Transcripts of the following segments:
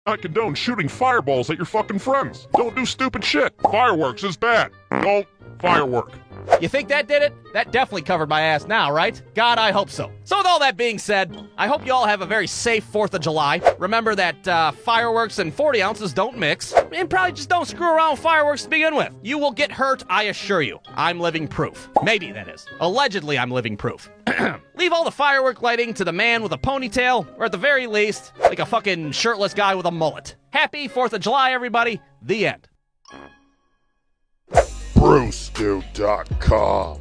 I condone shooting fireballs at your fucking friends. Don't do stupid shit. Fireworks is bad. Don't firework. You think that did it? That definitely covered my ass now, right? God, I hope so. So with all that being said, I hope you all have a very safe 4th of July. Remember that fireworks and 40 ounces don't mix. And probably just don't screw around with fireworks to begin with. You will get hurt, I assure you. I'm living proof. Maybe, that is. Allegedly, I'm living proof. Leave all the firework lighting to the man with a ponytail, or at the very least, like a fucking shirtless guy with a mullet. Happy 4th of July, everybody. The end. Brewstew.com.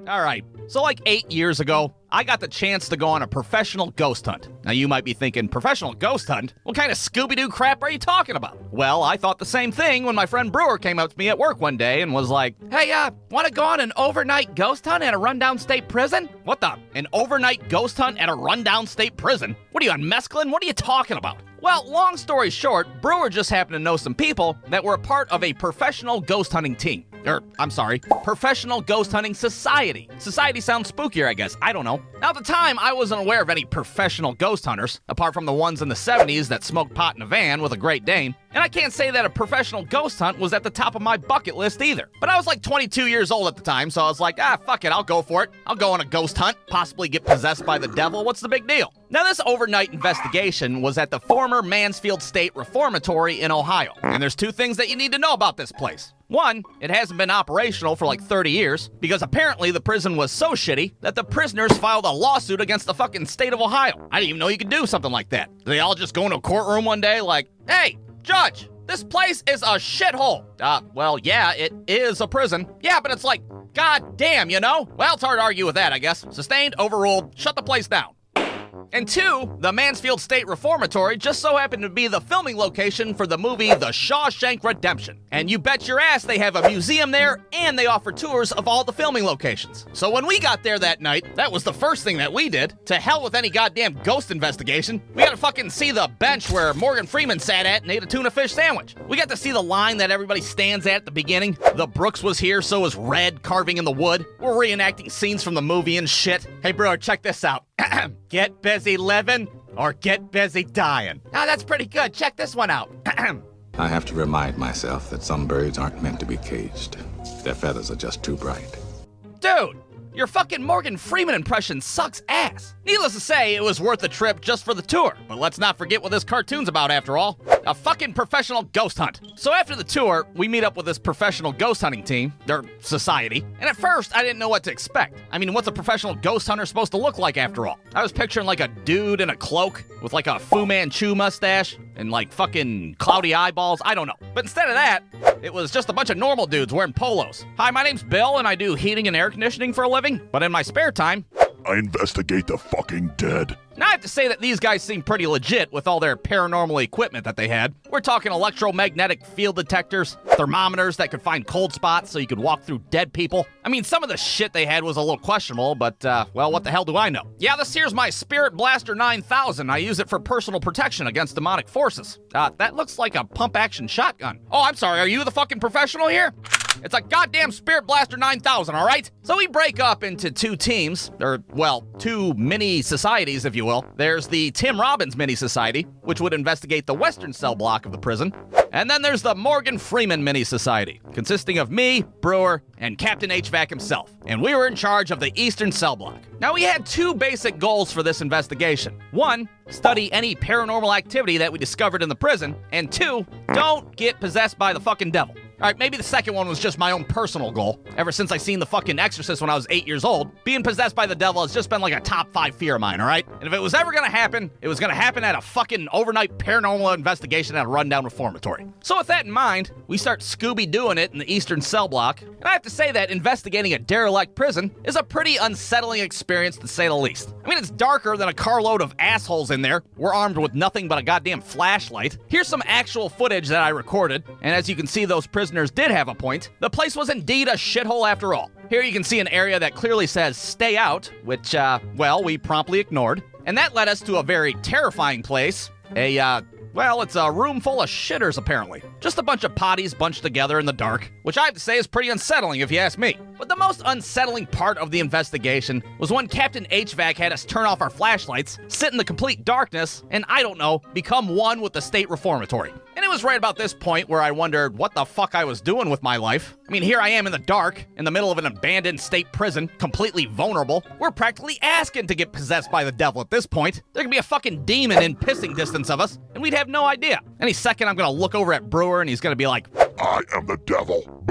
All right, so like 8 years ago, I got the chance to go on a professional ghost hunt. Now you might be thinking, professional ghost hunt? What kind of Scooby-Doo crap are you talking about? Well, I thought the same thing when my friend Brewer came up to me at work one day and was like, hey, wanna go on an overnight ghost hunt at a rundown state prison? What the? An overnight ghost hunt at a rundown state prison? What are you on mescaline? What are you talking about? Well, long story short, Brewer just happened to know some people that were a part of a professional ghost hunting team. Professional Ghost Hunting Society. Society sounds spookier, I guess. I don't know. Now, at the time, I wasn't aware of any professional ghost hunters, apart from the ones in the 70s that smoked pot in a van with a Great Dane. And I can't say that a professional ghost hunt was at the top of my bucket list either. But I was like 22 years old at the time, so I was like, fuck it, I'll go for it. I'll go on a ghost hunt, possibly get possessed by the devil. What's the big deal? Now, this overnight investigation was at the former Mansfield State Reformatory in Ohio. And there's two things that you need to know about this place. One, it hasn't been operational for like 30 years, because apparently the prison was so shitty that the prisoners filed a lawsuit against the fucking state of Ohio. I didn't even know you could do something like that. They all just go into a courtroom one day like, hey, judge, this place is a shithole. Well, yeah, it is a prison. Yeah, but it's like, god damn, you know? Well, it's hard to argue with that, I guess. Sustained, overruled, shut the place down. And two, the Mansfield State Reformatory just so happened to be the filming location for the movie The Shawshank Redemption. And you bet your ass they have a museum there, and they offer tours of all the filming locations. So when we got there that night, that was the first thing that we did. To hell with any goddamn ghost investigation. We got to fucking see the bench where Morgan Freeman sat at and ate a tuna fish sandwich. We got to see the line that everybody stands at the beginning. The Brooks was here, so was Red carving in the wood. We're reenacting scenes from the movie and shit. Hey bro, check this out. Get busy living or get busy dying. That's pretty good. Check this one out. I have to remind myself that some birds aren't meant to be caged. Their feathers are just too bright. Dude, your fucking Morgan Freeman impression sucks ass. Needless to say, it was worth the trip just for the tour. But let's not forget what this cartoon's about after all. A fucking professional ghost hunt. So after the tour, we meet up with this professional ghost hunting team, their society. And at first, I didn't know what to expect. I mean, what's a professional ghost hunter supposed to look like after all? I was picturing like a dude in a cloak with like a Fu Manchu mustache and like fucking cloudy eyeballs. I don't know. But instead of that, it was just a bunch of normal dudes wearing polos. Hi, my name's Bill and I do heating and air conditioning for a living. But in my spare time, I investigate the fucking dead. Now I have to say that these guys seem pretty legit with all their paranormal equipment that they had. We're talking electromagnetic field detectors, thermometers that could find cold spots so you could walk through dead people. I mean, some of the shit they had was a little questionable, but, well, what the hell do I know? Yeah, this here's my Spirit Blaster 9000. I use it for personal protection against demonic forces. That looks like a pump-action shotgun. Oh, I'm sorry, are you the fucking professional here? It's a goddamn Spirit Blaster 9000, all right? So we break up into two teams, or, well, two mini societies, if you will. There's the Tim Robbins Mini Society, which would investigate the western cell block of the prison. And then there's the Morgan Freeman Mini Society, consisting of me, Brewer, and Captain HVAC himself. And we were in charge of the eastern cell block. Now, we had two basic goals for this investigation. One, study any paranormal activity that we discovered in the prison. And two, don't get possessed by the fucking devil. All right, maybe the second one was just my own personal goal. Ever since I seen The fucking Exorcist when I was 8 years old, being possessed by the devil has just been like a top 5 fear of mine, all right? And if it was ever gonna happen, it was gonna happen at a fucking overnight paranormal investigation at a rundown reformatory. So with that in mind, we start Scooby-Dooing it in the eastern cell block. And I have to say that investigating a derelict prison is a pretty unsettling experience to say the least. I mean, it's darker than a carload of assholes in there. We're armed with nothing but a goddamn flashlight. Here's some actual footage that I recorded. And as you can see, those prisoners did have a point. The place was indeed a shithole after all. Here you can see an area that clearly says stay out, which, well, we promptly ignored. And that led us to a very terrifying place. Well, it's a room full of shitters, apparently. Just a bunch of potties bunched together in the dark, which I have to say is pretty unsettling if you ask me. But the most unsettling part of the investigation was when Captain HVAC had us turn off our flashlights, sit in the complete darkness, and I don't know, become one with the state reformatory. And it was right about this point where I wondered what the fuck I was doing with my life. I mean, here I am in the dark, in the middle of an abandoned state prison, completely vulnerable. We're practically asking to get possessed by the devil at this point. There could be a fucking demon in pissing distance of us, and we'd have no idea. Any second, I'm gonna look over at Brewer, and he's gonna be like, I am the devil.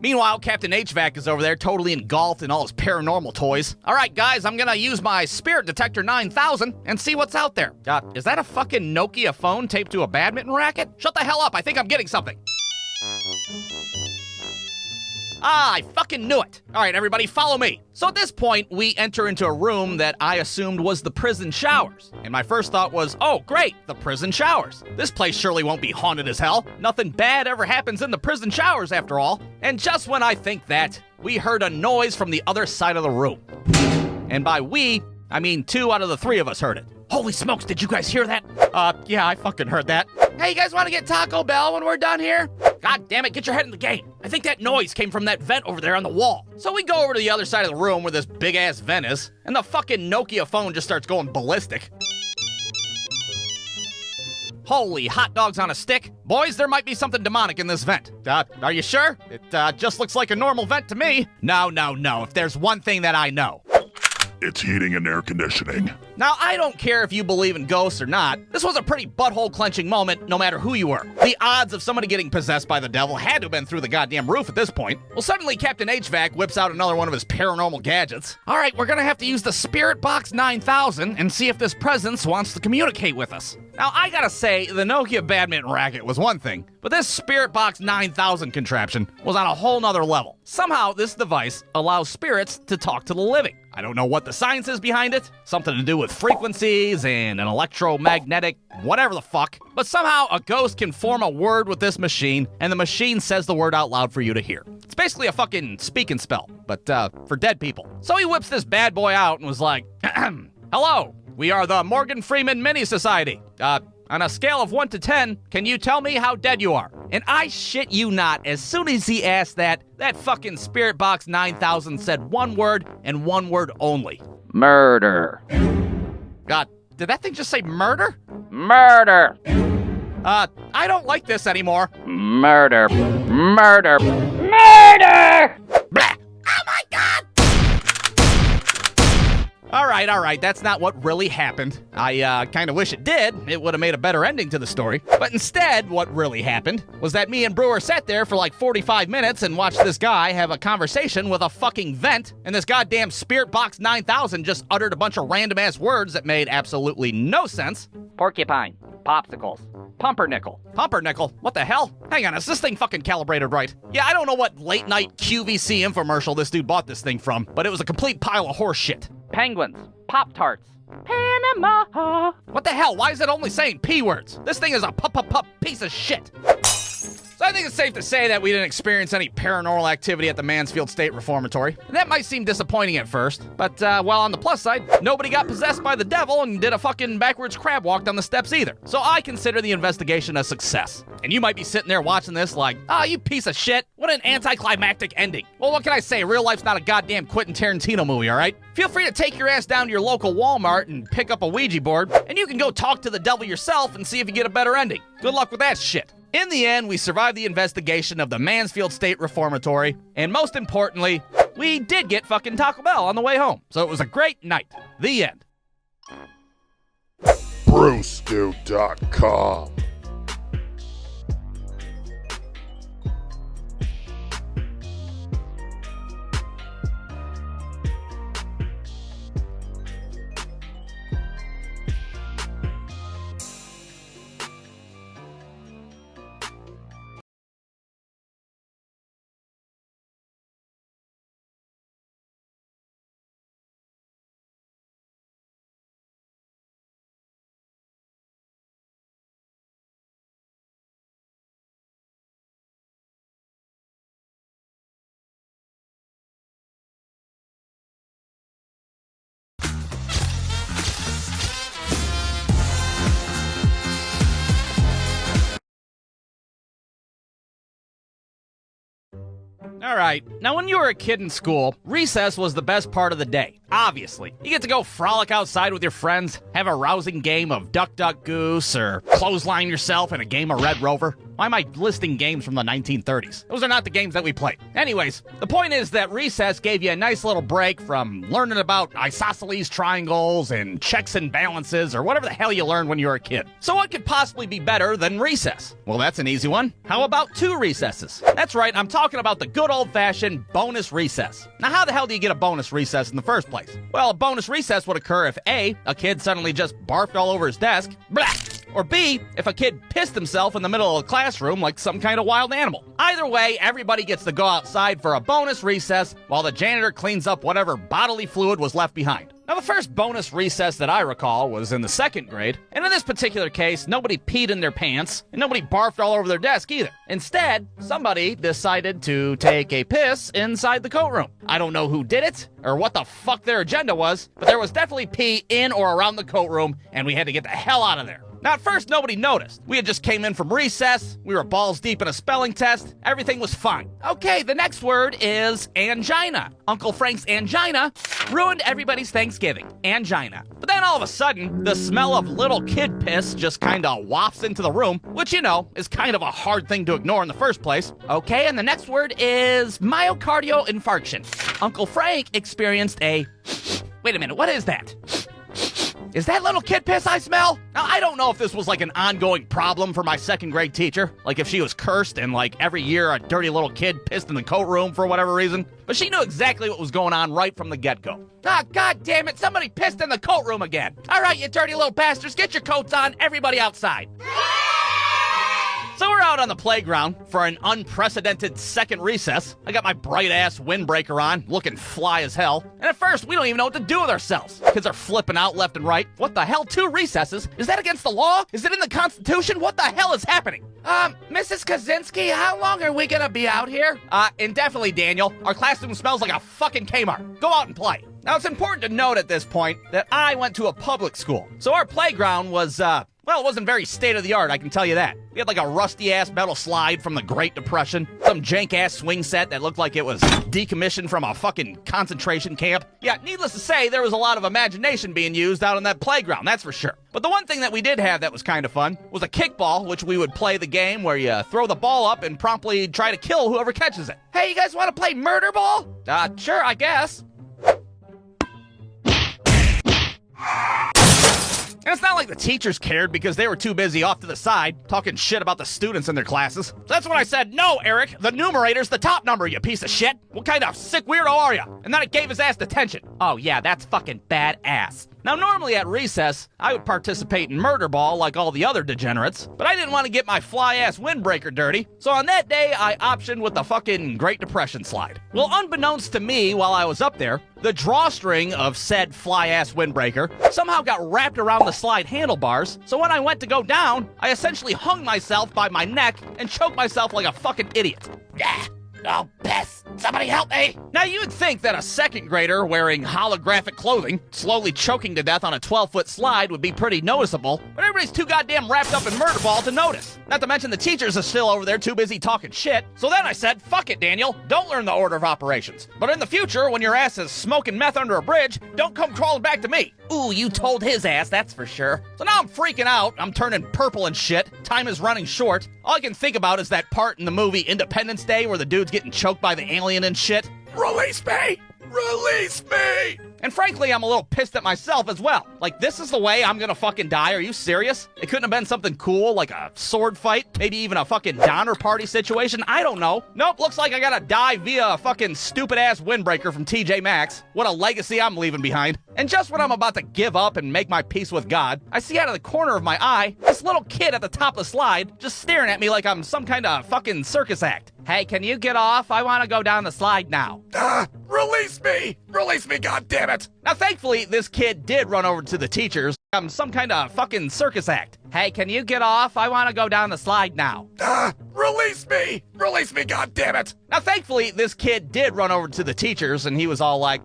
Meanwhile, Captain HVAC is over there totally engulfed in all his paranormal toys. All right, guys, I'm gonna use my Spirit Detector 9000 and see what's out there. Is that a fucking Nokia phone taped to a badminton racket? Shut the hell up, I think I'm getting something. Ah, I fucking knew it. All right, everybody, follow me. So at this point, we enter into a room that I assumed was the prison showers. And my first thought was, oh, great, the prison showers. This place surely won't be haunted as hell. Nothing bad ever happens in the prison showers, after all. And just when I think that, we heard a noise from the other side of the room. And by we, I mean 2 out of the 3 of us heard it. Holy smokes, did you guys hear that? Yeah, I fucking heard that. Hey, you guys want to get Taco Bell when we're done here? God damn it, get your head in the game. I think that noise came from that vent over there on the wall. So we go over to the other side of the room where this big-ass vent is, and the fucking Nokia phone just starts going ballistic. Holy hot dogs on a stick. Boys, there might be something demonic in this vent. Are you sure? It, just looks like a normal vent to me. No. If there's one thing that I know, It's heating and air conditioning. Now, I don't care if you believe in ghosts or not. This was a pretty butthole-clenching moment, no matter who you were. The odds of somebody getting possessed by the devil had to have been through the goddamn roof at this point. Well, suddenly Captain HVAC whips out another one of his paranormal gadgets. All right, we're gonna have to use the Spirit Box 9000 and see if this presence wants to communicate with us. Now, I gotta say, the Nokia badminton racket was one thing, but this Spirit Box 9000 contraption was on a whole nother level. Somehow, this device allows spirits to talk to the living. I don't know what the science is behind it, something to do with frequencies and an electromagnetic whatever the fuck, but somehow a ghost can form a word with this machine, and the machine says the word out loud for you to hear. It's basically a fucking speak and spell, but for dead people. So he whips this bad boy out and was like, hello, we are the Morgan Freeman Mini Society. On a scale of 1 to 10, can you tell me how dead you are? And I shit you not, as soon as he asked that fucking Spirit Box 9000 said one word and one word only. Murder. God, did that thing just say murder? Murder. I don't like this anymore. Murder. Murder. Murder! Blah! Oh my God! All right, that's not what really happened. I kind of wish it did. It would have made a better ending to the story. But instead, what really happened was that me and Brewer sat there for like 45 minutes and watched this guy have a conversation with a fucking vent, and this goddamn Spirit Box 9000 just uttered a bunch of random-ass words that made absolutely no sense. Porcupine. Popsicles. Pumpernickel. Pumpernickel? What the hell? Hang on, is this thing fucking calibrated right? Yeah, I don't know what late-night QVC infomercial this dude bought this thing from, but it was a complete pile of horse shit. Penguins. Pop-Tarts. Panama. What the hell? Why is it only saying P words? This thing is a piece of shit. So I think it's safe to say that we didn't experience any paranormal activity at the Mansfield State Reformatory. And that might seem disappointing at first, but well, on the plus side, nobody got possessed by the devil and did a fucking backwards crab walk down the steps either. So I consider the investigation a success. And you might be sitting there watching this like, oh, you piece of shit. What an anticlimactic ending. Well, what can I say? Real life's not a goddamn Quentin Tarantino movie, all right? Feel free to take your ass down to your local Walmart and pick up a Ouija board, and you can go talk to the devil yourself and see if you get a better ending. Good luck with that shit. In the end, we survived the investigation of the Mansfield State Reformatory, and most importantly, we did get fucking Taco Bell on the way home. So it was a great night. The end. Brewstew.com All right. Now, when you were a kid in school, recess was the best part of the day. Obviously. You get to go frolic outside with your friends, have a rousing game of Duck Duck Goose, or clothesline yourself in a game of Red Rover. Why am I listing games from the 1930s? Those are not the games that we played. Anyways, the point is that recess gave you a nice little break from learning about isosceles triangles and checks and balances or whatever the hell you learned when you were a kid. So what could possibly be better than recess? Well, that's an easy one. How about 2 recesses? That's right, I'm talking about the good old-fashioned bonus recess. Now, how the hell do you get a bonus recess in the first place? Well, a bonus recess would occur if A, a kid suddenly just barfed all over his desk, blah, or B, if a kid pissed himself in the middle of the classroom like some kind of wild animal. Either way, everybody gets to go outside for a bonus recess while the janitor cleans up whatever bodily fluid was left behind. Now, the first bonus recess that I recall was in the 2nd grade, and in this particular case, nobody peed in their pants, and nobody barfed all over their desk either. Instead, somebody decided to take a piss inside the coat room. I don't know who did it, or what the fuck their agenda was, but there was definitely pee in or around the coat room, and we had to get the hell out of there. Now, at first, nobody noticed. We had just came in from recess, we were balls deep in a spelling test, everything was fine. Okay, the next word is angina. Uncle Frank's angina ruined everybody's Thanksgiving. Angina. But then all of a sudden, the smell of little kid piss just kinda wafts into the room, which, you know, is kind of a hard thing to ignore in the first place. Okay, and the next word is myocardial infarction. Uncle Frank experienced a... Wait a minute, what is that? Is that little kid piss I smell? Now, I don't know if this was like an ongoing problem for my 2nd grade teacher, like if she was cursed and like every year a dirty little kid pissed in the coat room for whatever reason, but she knew exactly what was going on right from the get-go. Ah, god damn it, somebody pissed in the coat room again. All right, you dirty little bastards, get your coats on, everybody outside. So we're out on the playground for an unprecedented 2nd recess. I got my bright-ass windbreaker on, looking fly as hell. And at first, we don't even know what to do with ourselves. Kids are flipping out left and right. What the hell? 2 recesses? Is that against the law? Is it in the Constitution? What the hell is happening? Mrs. Kaczynski, how long are we gonna be out here? Indefinitely, Daniel. Our classroom smells like a fucking Kmart. Go out and play. Now, it's important to note at this point that I went to a public school. So our playground was, well, it wasn't very state-of-the-art, I can tell you that. We had like a rusty-ass metal slide from the Great Depression, some jank-ass swing set that looked like it was decommissioned from a fucking concentration camp. Yeah, needless to say, there was a lot of imagination being used out on that playground, that's for sure. But the one thing that we did have that was kind of fun was a kickball, which we would play the game where you throw the ball up and promptly try to kill whoever catches it. Hey, you guys want to play murder ball? Sure, I guess. And it's not like the teachers cared because they were too busy off to the side talking shit about the students in their classes. So that's when I said, no, Eric, the numerator's the top number, you piece of shit. What kind of sick weirdo are you? And then it gave his ass detention. Oh yeah, that's fucking badass. Now, normally at recess, I would participate in murder ball like all the other degenerates, but I didn't want to get my fly-ass windbreaker dirty, so on that day, I optioned with the fucking Great Depression slide. Well, unbeknownst to me while I was up there, the drawstring of said fly-ass windbreaker somehow got wrapped around the slide handlebars, so when I went to go down, I essentially hung myself by my neck and choked myself like a fucking idiot. Yeah. Oh, piss! Somebody help me! Now, you'd think that a 2nd grader wearing holographic clothing, slowly choking to death on a 12-foot slide would be pretty noticeable, but everybody's too goddamn wrapped up in murder ball to notice. Not to mention the teachers are still over there too busy talking shit. So then I said, fuck it, Daniel, don't learn the order of operations. But in the future, when your ass is smoking meth under a bridge, don't come crawling back to me. Ooh, you told his ass, that's for sure. So now I'm freaking out, I'm turning purple and shit, time is running short. All I can think about is that part in the movie Independence Day where the dude's getting choked by the alien and shit. Release me! Release me! And frankly, I'm a little pissed at myself as well. Like, this is the way I'm gonna fucking die? Are you serious? It couldn't have been something cool, like a sword fight? Maybe even a fucking Donner Party situation? I don't know. Nope, looks like I gotta die via a fucking stupid-ass windbreaker from TJ Maxx. What a legacy I'm leaving behind. And just when I'm about to give up and make my peace with God, I see out of the corner of my eye, this little kid at the top of the slide, just staring at me like I'm some kind of fucking circus act. Hey, can you get off? I want to go down the slide now. Release me! Release me, goddammit! Now, thankfully, this kid did run over to the teachers. I'm some kind of fucking circus act. Hey, can you get off? I want to go down the slide now. Release me! Release me, goddammit! Now, thankfully, this kid did run over to the teachers, and he was all like,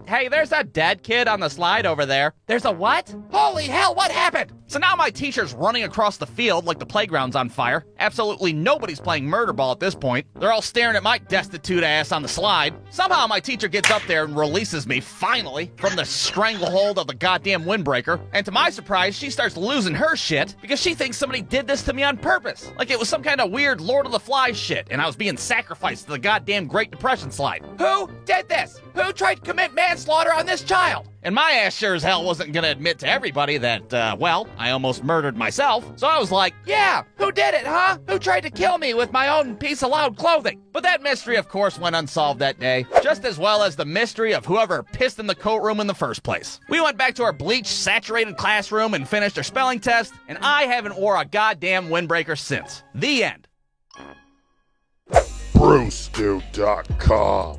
hey, there's a dead kid on the slide over there. There's a what? Holy Holy hell, what happened? So now my teacher's running across the field like the playground's on fire. Absolutely nobody's playing murder ball at this point. They're all staring at my destitute ass on the slide. Somehow my teacher gets up there and releases me, finally, from the stranglehold of the goddamn windbreaker. And to my surprise, she starts losing her shit because she thinks somebody did this to me on purpose. Like it was some kind of weird Lord of the Flies shit, and I was being sacrificed to the goddamn Great Depression slide. Who did this? Who tried to commit manslaughter on this child? And my ass sure as hell wasn't gonna admit to everybody that, well, I almost murdered myself. So I was like, yeah, who did it, huh? Who tried to kill me with my own piece of loud clothing? But that mystery, of course, went unsolved that day, just as well as the mystery of whoever pissed in the coat room in the first place. We went back to our bleach-saturated classroom and finished our spelling test, and I haven't wore a goddamn windbreaker since. The end. Brewstew.com.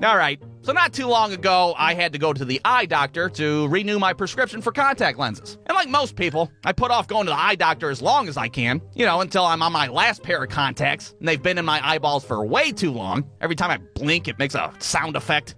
All right, so not too long ago, I had to go to the eye doctor to renew my prescription for contact lenses. And like most people, I put off going to the eye doctor as long as I can, until I'm on my last pair of contacts, and they've been in my eyeballs for way too long. Every time I blink, it makes a sound effect.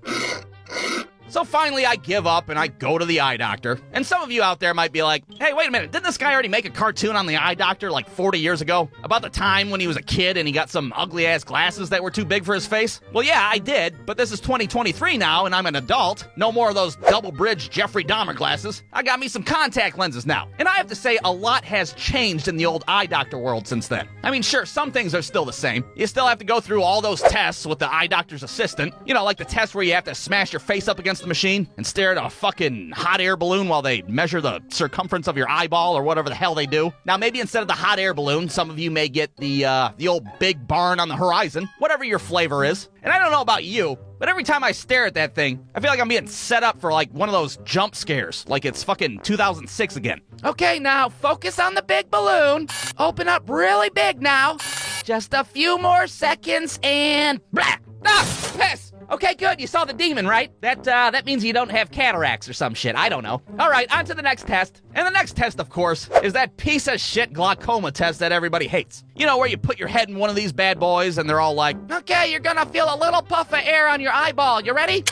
So finally, I give up and I go to the eye doctor. And some of you out there might be like, hey, wait a minute, didn't this guy already make a cartoon on the eye doctor like 40 years ago? About the time when he was a kid and he got some ugly-ass glasses that were too big for his face? Well, yeah, I did, but this is 2023 now and I'm an adult. No more of those double-bridge Jeffrey Dahmer glasses. I got me some contact lenses now. And I have to say, a lot has changed in the old eye doctor world since then. I mean, sure, some things are still the same. You still have to go through all those tests with the eye doctor's assistant. Like the test where you have to smash your face up against the machine and stare at a fucking hot air balloon while they measure the circumference of your eyeball or whatever the hell they do. Now, maybe instead of the hot air balloon, some of you may get the old big barn on the horizon, whatever your flavor is. And I don't know about you, but every time I stare at that thing, I feel like I'm being set up for like one of those jump scares, like it's fucking 2006 again. Okay, now focus on the big balloon. Open up really big now. Just a few more seconds and blah. Ah, piss. Okay, good. You saw the demon, right? That means you don't have cataracts or some shit. I don't know. All right, on to the next test. And the next test, of course, is that piece of shit glaucoma test that everybody hates. Where you put your head in one of these bad boys and they're all like, okay, you're gonna feel a little puff of air on your eyeball. You ready?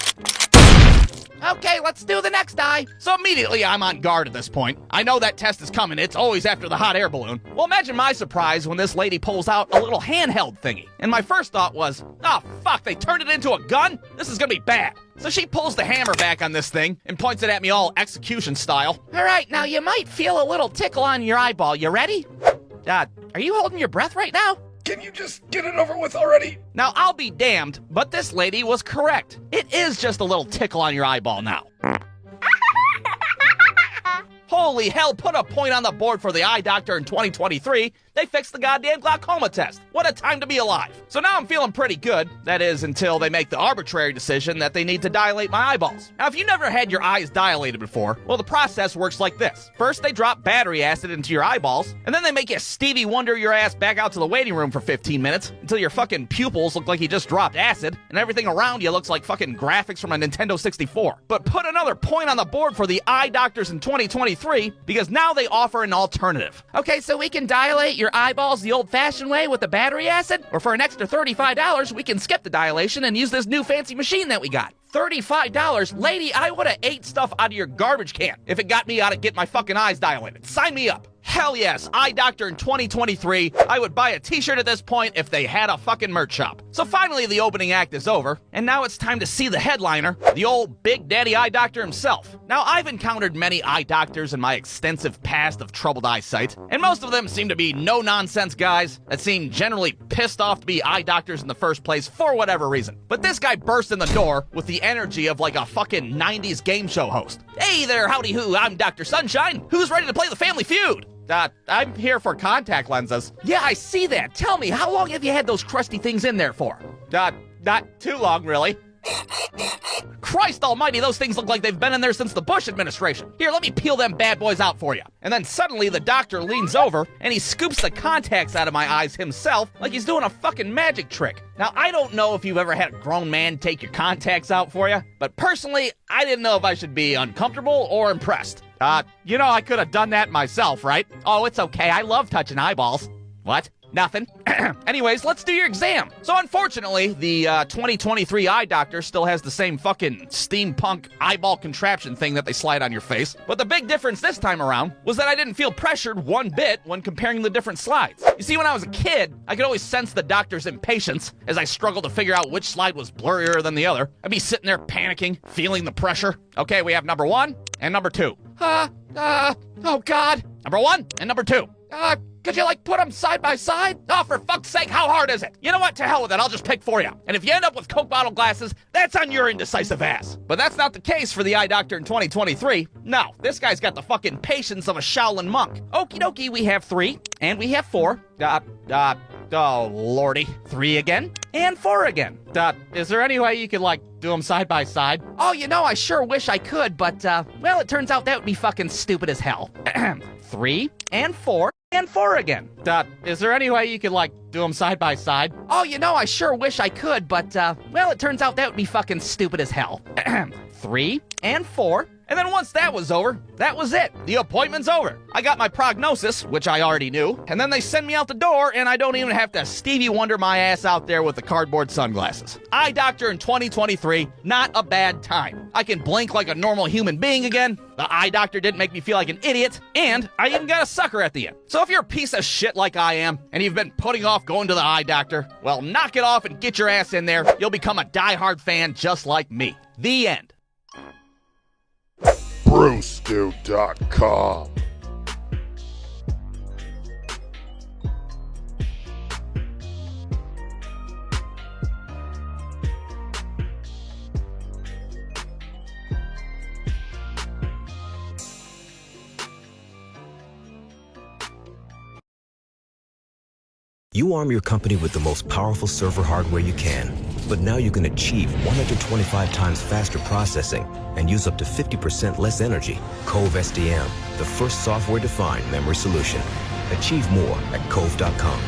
Okay, let's do the next eye. So immediately I'm on guard at this point. I know that test is coming. It's always after the hot air balloon. Well, imagine my surprise when this lady pulls out a little handheld thingy. And my first thought was, oh, fuck, they turned it into a gun? This is gonna be bad. So she pulls the hammer back on this thing and points it at me all execution style. All right, now you might feel a little tickle on your eyeball. You ready? Are you holding your breath right now? Can you just get it over with already? Now, I'll be damned, but this lady was correct. It is just a little tickle on your eyeball now. Holy hell, put a point on the board for the eye doctor in 2023. They fixed the goddamn glaucoma test. What a time to be alive. So now I'm feeling pretty good. That is, until they make the arbitrary decision that they need to dilate my eyeballs. Now, if you never had your eyes dilated before, well, the process works like this. First, they drop battery acid into your eyeballs, and then they make you Stevie Wonder your ass back out to the waiting room for 15 minutes until your fucking pupils look like you just dropped acid, and everything around you looks like fucking graphics from a Nintendo 64. But put another point on the board for the eye doctors in 2023, because now they offer an alternative. Okay, so we can dilate your eyeballs the old-fashioned way with the battery acid? Or for an extra $35, we can skip the dilation and use this new fancy machine that we got. $35? Lady, I would've ate stuff out of your garbage can if it got me out of get my fucking eyes dilated. Sign me up. Hell yes, eye doctor in 2023. I would buy a t-shirt at this point if they had a fucking merch shop. So finally the opening act is over, and now it's time to see the headliner, the old Big Daddy eye doctor himself. Now I've encountered many eye doctors in my extensive past of troubled eyesight, and most of them seem to be no-nonsense guys that seem generally pissed off to be eye doctors in the first place for whatever reason. But this guy burst in the door with the energy of like a fucking 90s game show host. Hey there, howdy who, I'm Dr. Sunshine. Who's ready to play the Family Feud? I'm here for contact lenses. Yeah, I see that. Tell me, how long have you had those crusty things in there for? Not too long, really. Christ almighty, those things look like they've been in there since the Bush administration. Here, let me peel them bad boys out for you. And then suddenly the doctor leans over and he scoops the contacts out of my eyes himself like he's doing a fucking magic trick. Now, I don't know if you've ever had a grown man take your contacts out for you, but personally, I didn't know if I should be uncomfortable or impressed. I could have done that myself, right? Oh, it's okay. I love touching eyeballs. What? Nothing. Anyways, let's do your exam. So unfortunately, the 2023 eye doctor still has the same fucking steampunk eyeball contraption thing that they slide on your face. But the big difference this time around was that I didn't feel pressured one bit when comparing the different slides. You see, when I was a kid, I could always sense the doctor's impatience as I struggled to figure out which slide was blurrier than the other. I'd be sitting there panicking, feeling the pressure. Okay, we have number 1 and number 2. Oh God. Number 1 and number 2. Could you, put them side by side? Oh, for fuck's sake, how hard is it? You know what? To hell with it, I'll just pick for you. And if you end up with Coke bottle glasses, that's on your indecisive ass. But that's not the case for the eye doctor in 2023. No, this guy's got the fucking patience of a Shaolin monk. Okie dokie, we have 3, and we have 4. Oh, lordy. 3 again, and 4 again. Is there any way you could, do them side by side? Oh, I sure wish I could, but, well, it turns out that would be fucking stupid as hell. 3 and 4. And 4 again. Is there any way you could, do them side by side? Oh, I sure wish I could, but, well, it turns out that would be fucking stupid as hell. 3 and 4. And then once that was over, that was it. The appointment's over. I got my prognosis, which I already knew, and then they send me out the door, and I don't even have to Stevie Wonder my ass out there with the cardboard sunglasses. Eye doctor in 2023, not a bad time. I can blink like a normal human being again. The eye doctor didn't make me feel like an idiot, and I even got a sucker at the end. So if you're a piece of shit like I am, and you've been putting off going to the eye doctor, well, knock it off and get your ass in there. You'll become a diehard fan just like me. The end. BruceDude.com. You arm your company with the most powerful server hardware you can, but now you can achieve 125 times faster processing and use up to 50% less energy. Cove SDM, the first software-defined memory solution. Achieve more at Cove.com.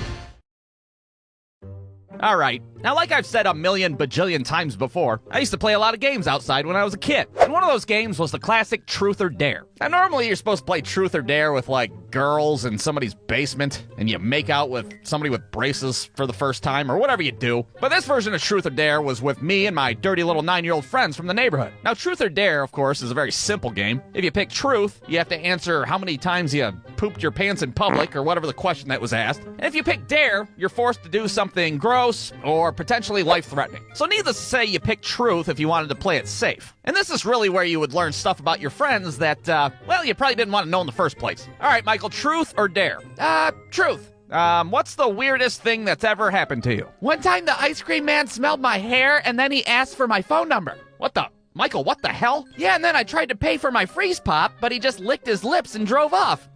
All right. Now, like I've said a million bajillion times before, I used to play a lot of games outside when I was a kid. And one of those games was the classic Truth or Dare. Now, normally you're supposed to play Truth or Dare with, girls in somebody's basement, and you make out with somebody with braces for the first time, or whatever you do. But this version of Truth or Dare was with me and my dirty little 9-year-old friends from the neighborhood. Now, Truth or Dare, of course, is a very simple game. If you pick truth, you have to answer how many times you pooped your pants in public, or whatever the question that was asked. And if you pick dare, you're forced to do something gross or potentially life-threatening. So needless to say, you pick truth if you wanted to play it safe. And this is really where you would learn stuff about your friends that, well, you probably didn't want to know in the first place. All right, Michael, truth or dare? Truth. What's the weirdest thing that's ever happened to you? One time the ice cream man smelled my hair and then he asked for my phone number. What the? Michael, what the hell? Yeah, and then I tried to pay for my freeze pop, but he just licked his lips and drove off.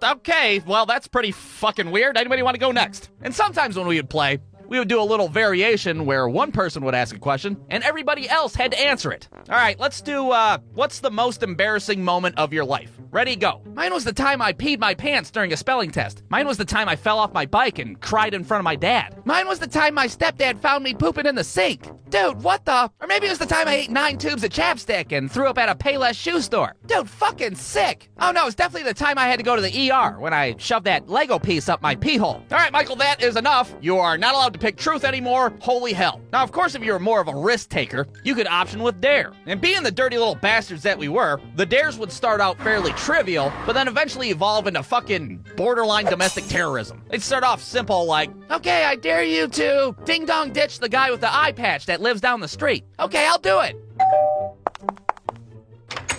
Okay, well, that's pretty fucking weird. Anybody want to go next? And sometimes when we would play, we would do a little variation where one person would ask a question and everybody else had to answer it. All right, let's do, what's the most embarrassing moment of your life? Ready, go. Mine was the time I peed my pants during a spelling test. Mine was the time I fell off my bike and cried in front of my dad. Mine was the time my stepdad found me pooping in the sink. Dude, what the? Or maybe it was the time I ate 9 tubes of chapstick and threw up at a Payless shoe store. Dude, fucking sick. Oh no, it's definitely the time I had to go to the ER when I shoved that Lego piece up my pee hole. All right, Michael, that is enough. You are not allowed to pick truth anymore. Holy hell. Now, of course, if you're more of a risk taker, you could option with dare. And being the dirty little bastards that we were, the dares would start out fairly trivial, but then eventually evolve into fucking borderline domestic terrorism. They'd start off simple like, okay, I dare you to ding-dong ditch the guy with the eye patch that lives down the street. Okay, I'll do it.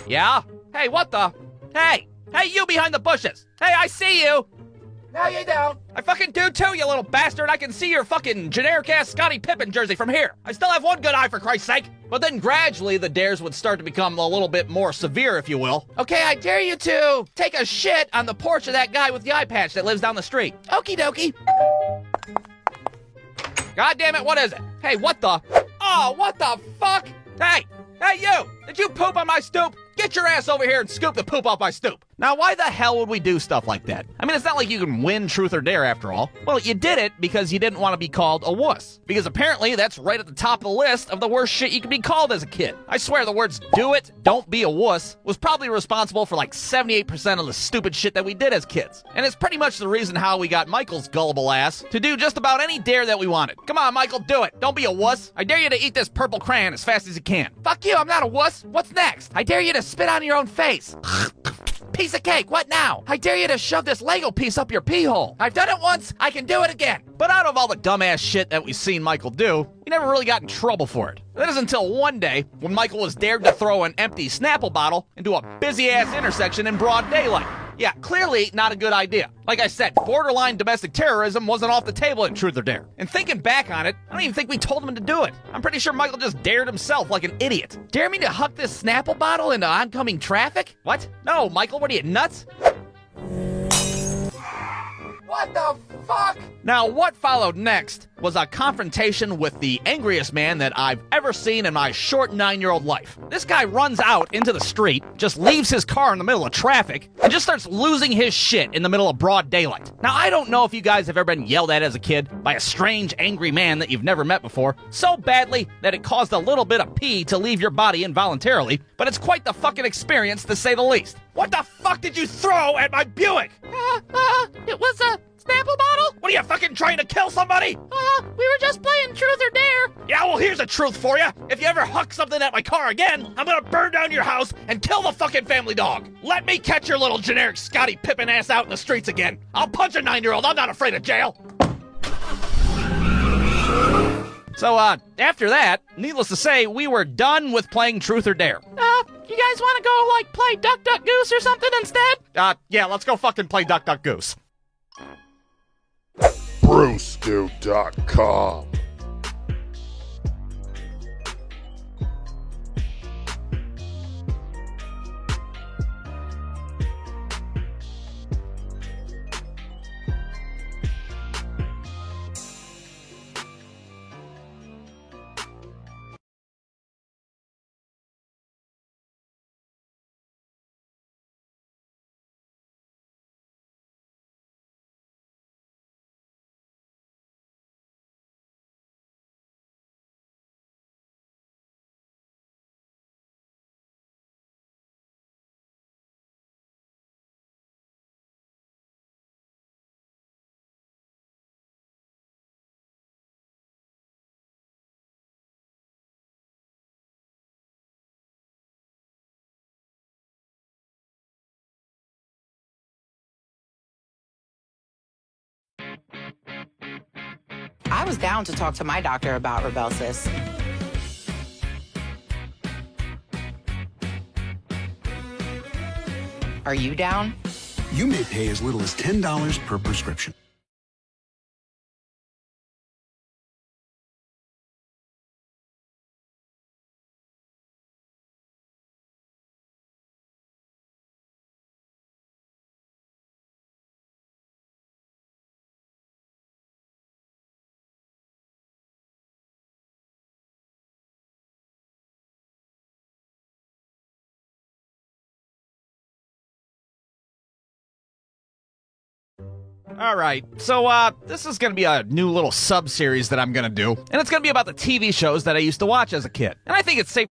Yeah? Hey, what the? Hey, you behind the bushes. Hey, I see you. No, you don't. I fucking do too, you little bastard. I can see your fucking generic-ass Scottie Pippen jersey from here. I still have one good eye, for Christ's sake. But then gradually, the dares would start to become a little bit more severe, if you will. Okay, I dare you to take a shit on the porch of that guy with the eye patch that lives down the street. Okie dokie. God damn it, what is it? Hey, what the? Oh, what the fuck? Hey, you! Did you poop on my stoop? Get your ass over here and scoop the poop off my stoop. Now, why the hell would we do stuff like that? I mean, it's not like you can win truth or dare after all. Well, you did it because you didn't want to be called a wuss. Because apparently that's right at the top of the list of the worst shit you could be called as a kid. I swear the words do it, don't be a wuss was probably responsible for like 78% of the stupid shit that we did as kids. And it's pretty much the reason how we got Michael's gullible ass to do just about any dare that we wanted. Come on, Michael, do it. Don't be a wuss. I dare you to eat this purple crayon as fast as you can. Fuck you, I'm not a wuss. What's next? I dare you to spit on your own face. Piece of cake, what now? I dare you to shove this Lego piece up your pee hole. I've done it once, I can do it again. But out of all the dumbass shit that we've seen Michael do, we never really got in trouble for it. That is until one day when Michael was dared to throw an empty Snapple bottle into a busy-ass intersection in broad daylight. Yeah, clearly not a good idea. Like I said, borderline domestic terrorism wasn't off the table in Truth or Dare. And thinking back on it, I don't even think we told him to do it. I'm pretty sure Michael just dared himself like an idiot. Dare me to huck this Snapple bottle into oncoming traffic? What? No, Michael, what are you, nuts? What the fuck? Now, what followed next was a confrontation with the angriest man that I've ever seen in my short 9-year-old life. This guy runs out into the street, just leaves his car in the middle of traffic, and just starts losing his shit in the middle of broad daylight. Now, I don't know if you guys have ever been yelled at as a kid by a strange, angry man that you've never met before, so badly that it caused a little bit of pee to leave your body involuntarily, but it's quite the fucking experience to say the least. What the fuck did you throw at my Buick? It was a Snapple bottle? What are you, fucking trying to kill somebody? We were just playing Truth or Dare. Yeah, well, here's a truth for you. If you ever huck something at my car again, I'm gonna burn down your house and kill the fucking family dog. Let me catch your little generic Scottie Pippen ass out in the streets again. I'll punch a 9-year-old. I'm not afraid of jail. So, after that, needless to say, we were done with playing Truth or Dare. You guys want to go, like, play Duck, Duck, Goose or something instead? Yeah, let's go fucking play Duck, Duck, Goose. Brewstew.com. I was down to talk to my doctor about Rybelsus. Are you down? You may pay as little as $10 per prescription. Alright, so this is gonna be a new little sub-series that I'm gonna do, and it's gonna be about the TV shows that I used to watch as a kid. And I think it's safe